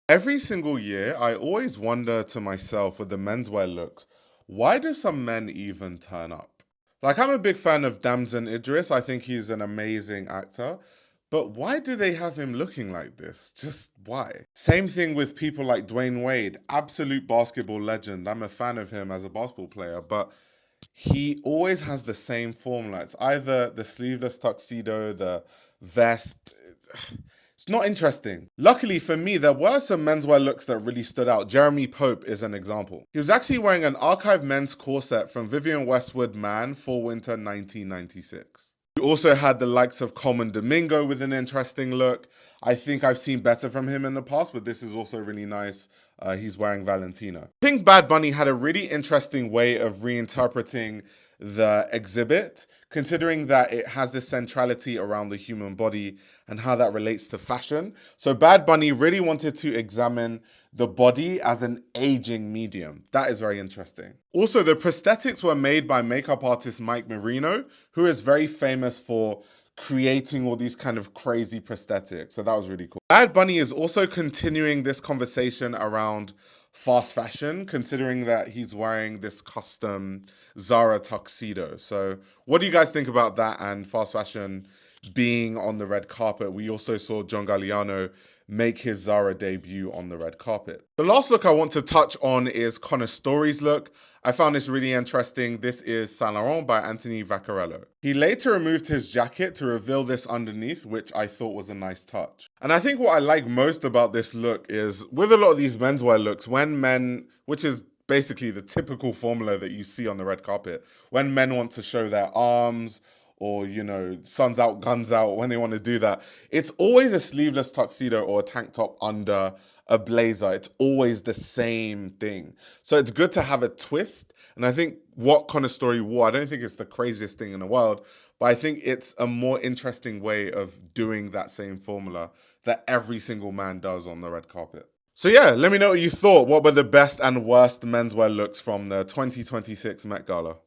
Every single year, I always wonder to myself with the menswear looks, why do some men even turn up? Like, I'm a big fan of Damson Idris. I think he's an amazing actor. But why do they have him looking like this? Just why? Same thing with people like Dwayne Wade, absolute basketball legend. I'm a fan of him as a basketball player, but he always has the same formula. It's either the sleeveless tuxedo, the vest. It's not interesting. Luckily for me, there were some menswear looks that really stood out. Jeremy Pope is an example. He was actually wearing an archive men's corset from Vivienne Westwood Man for winter 1996. We also had the likes of Coleman Domingo with an interesting look. I think I've seen better from him in the past, but this is also really nice. He's wearing Valentino. I think Bad Bunny had a really interesting way of reinterpreting the exhibit, considering that it has this centrality around the human body and how that relates to fashion. So Bad Bunny really wanted to examine the body as an aging medium. That is very interesting. Also, the prosthetics were made by makeup artist Mike Marino, who is very famous for creating all these kind of crazy prosthetics. So that was really cool. Bad Bunny is also continuing this conversation around fast fashion, considering that he's wearing this custom Zara tuxedo. So, what do you guys think about that and fast fashion being on the red carpet? We also saw John Galliano make his Zara debut on the red carpet. The last look I want to touch on is Conor Story's look. I found this really interesting. This is Saint Laurent by Anthony Vaccarello. He later removed his jacket to reveal this underneath, which I thought was a nice touch. And I think what I like most about this look is with a lot of these menswear looks, when men, which is basically the typical formula that you see on the red carpet, when men want to show their arms or, suns out, guns out, when they want to do that, it's always a sleeveless tuxedo or a tank top under a blazer. It's always the same thing. So it's good to have a twist. And I think what Conor Story wore, I don't think it's the craziest thing in the world, but I think it's a more interesting way of doing that same formula that every single man does on the red carpet. So yeah, let me know what you thought. What were the best and worst menswear looks from the 2026 Met Gala?